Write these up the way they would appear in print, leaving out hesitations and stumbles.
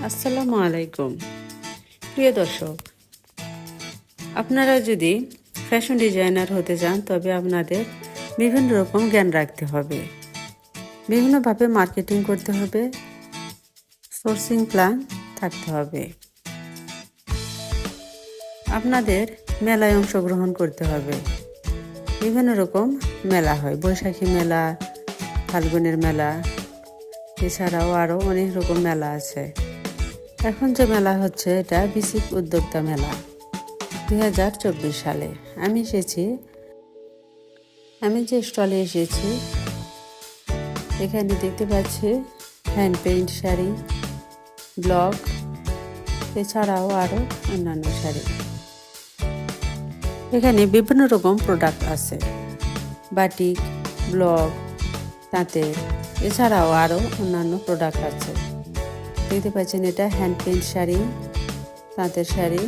আসসালামু আলাইকুম প্রিয় দর্শক, আপনারা যদি ফ্যাশন ডিজাইনার হতে চান তবে আপনাদের বিভিন্ন রকম জ্ঞান রাখতে হবে, বিভিন্নভাবে মার্কেটিং করতে হবে, সোর্সিং প্ল্যান থাকতে হবে। আপনাদের মেলায় অংশগ্রহণ করতে হবে। বিভিন্ন রকম মেলা হয়, বৈশাখী মেলা, ফাল্গুনের মেলা, এছাড়াও আরও অনেক রকম মেলা আছে। এখন যে মেলা হচ্ছে এটা বিসিক উদ্যোক্তা মেলা 2024 সালে। আমি যে স্টলে এসেছি এখানে দেখতে পাচ্ছি হ্যান্ড পেইন্ট শাড়ি, ব্লক, এছাড়াও আরও অন্যান্য শাড়ি। এখানে বিভিন্ন রকম প্রোডাক্ট আছে, বাটিক, ব্লক, তাঁতের, এছাড়াও আরও অন্যান্য প্রোডাক্ট আছে। দেখতে পাচ্ছেন এটা হ্যান্ড পেইন্ট শাড়ি, তাঁতের শাড়ি,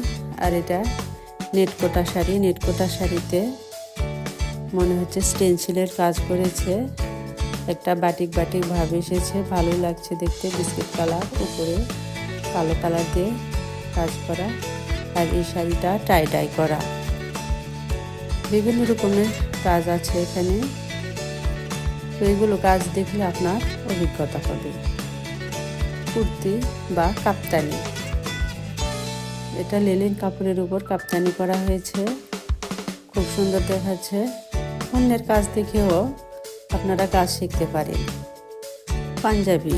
আর এটা নেটকোটা শাড়ি। নেটকোটা শাড়িতে মনে হচ্ছে স্টেনসিলের কাজ করেছে, একটা বাটিক বাটিক ভাব এসেছে, ভালোই লাগছে দেখতে। বিস্কিট কালার, উপরে কালো কালার দিয়ে কাজ করা, আর এই শাড়িটা টাই ডাই করা। বিভিন্ন রকমের কাজ আছে এখানে, তো এইগুলো কাজ দেখলে আপনার অভিজ্ঞতা হবে। কুর্তি বা কাপ্তানি, এটা লেলিন কাপড়ের উপর কাপ্তানি করা হয়েছে, খুব সুন্দর দেখাচ্ছে। অন্যের কাজ দেখেও আপনারা কাজ শিখতে পারেন। পাঞ্জাবি,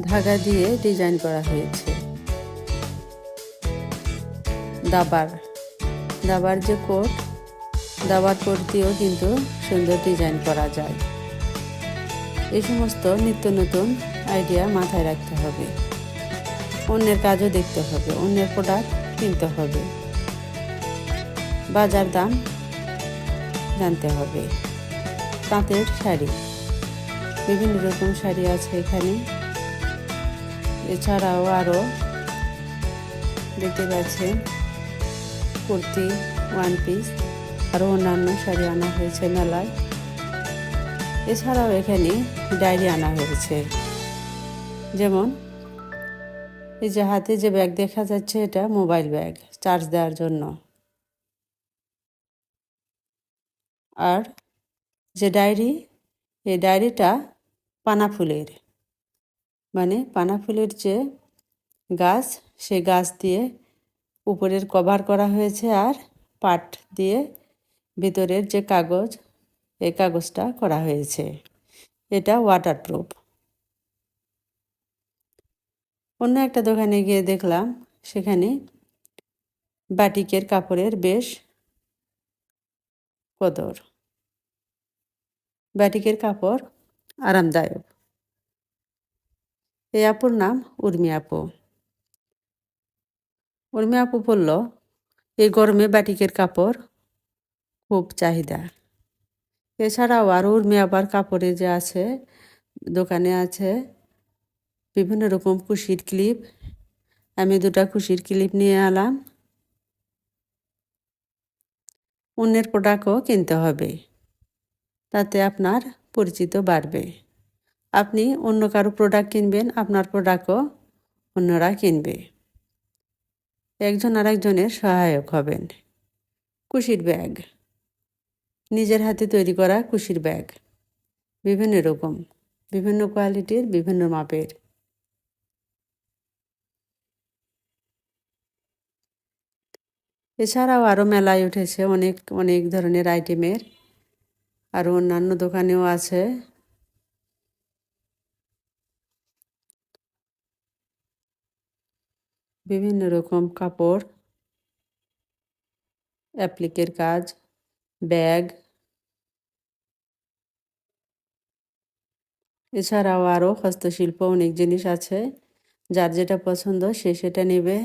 ধাগা দিয়ে ডিজাইন করা হয়েছে। দাবার যে কোট, দাবার কোট দিয়েও কিন্তু সুন্দর ডিজাইন করা যায়। এই সমস্ত নিত্য নতুন আইডিয়া মাথায় রাখতে হবে। অন্যের কাজও দেখতে হবে, অন্যের প্রোডাক্ট কিনতে হবে, বাজার দাম জানতে হবে। তাঁতের শাড়ি, বিভিন্ন রকম শাড়ি আছে এখানে, এছাড়াও আরও দেখতে পাচ্ছেন কুর্তি, ওয়ান পিস, আরও অন্যান্য শাড়ি আনা হয়েছে মেলায়। এছাড়াও এখানে ডায়েরি আনা হয়েছে, যেমন এই যে হাতে যে ব্যাগ দেখা যাচ্ছে এটা মোবাইল ব্যাগ, চার্জ দেওয়ার জন্য। আর যে ডায়েরি, এই ডায়েরিটা পানা ফুলের, মানে পানা ফুলের যে গাছ, সে গাছ দিয়ে উপরের কভার করা হয়েছে, আর পাট দিয়ে ভিতরের যে কাগজ, এই কাগজটা করা হয়েছে। এটা ওয়াটারপ্রুফ। অন্য একটা দোকানে গিয়ে দেখলাম সেখানে বাটিকের কাপড়ের বেশ কদর। বাটিকের কাপড় আরামদায়ক। এই আপুর নাম উর্মি আপু। উর্মি আপু বলল এই গরমে বাটিকের কাপড় খুব চাহিদা। এছাড়াও আরও উর্মি আপার কাপড়ে যে আছে, দোকানে আছে বিভিন্ন রকম কুশির ক্লিপ। আমি 2টা কুশির ক্লিপ নিয়ে এলাম। অন্যের প্রোডাক্টও কিনতে হবে, তাতে আপনার পরিচিত বাড়বে। আপনি অন্য কারো প্রোডাক্ট কিনবেন, আপনার প্রোডাক্টও অন্যরা কিনবে, একজন আরেকজনের সহায়ক হবেন। কুশির ব্যাগ, নিজের হাতে তৈরি করা কুশির ব্যাগ, বিভিন্ন রকম, বিভিন্ন কোয়ালিটির, বিভিন্ন মাপের। এছাড়াও আরও মেলায় উঠেছে অনেক অনেক ধরনের আইটেমের, আরও অন্যান্য দোকানেও আছে। বিভিন্ন রকম কাপড়, অ্যাপ্লিকের কাজ, ব্যাগ, এছাড়াও আরও হস্তশিল্প অনেক জিনিস আছে। যার যেটা পছন্দ সে সেটা নেবে।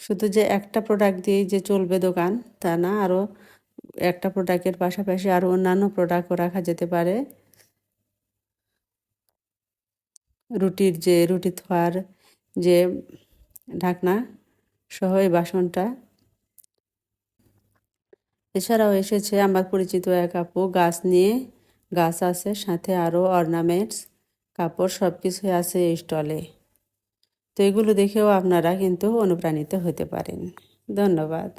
শুধু যে একটা প্রোডাক্ট দিয়েই যে চলবে দোকান তা না, আরও একটা প্রোডাক্টের পাশাপাশি আরও অন্যান্য প্রোডাক্টও রাখা যেতে পারে। রুটি থোয়ার যে ঢাকনা সহ এই বাসনটা। এছাড়াও এসেছে আমার পরিচিত এক আপু গাছ নিয়ে, গাছ আছে, সাথে আরও অর্নামেন্টস, কাপড় সব কিছুই আছে এই স্টলে। তো এগুলো দেখেও আপনারা কিন্তু অনুপ্রাণিত হতে পারেন। ধন্যবাদ।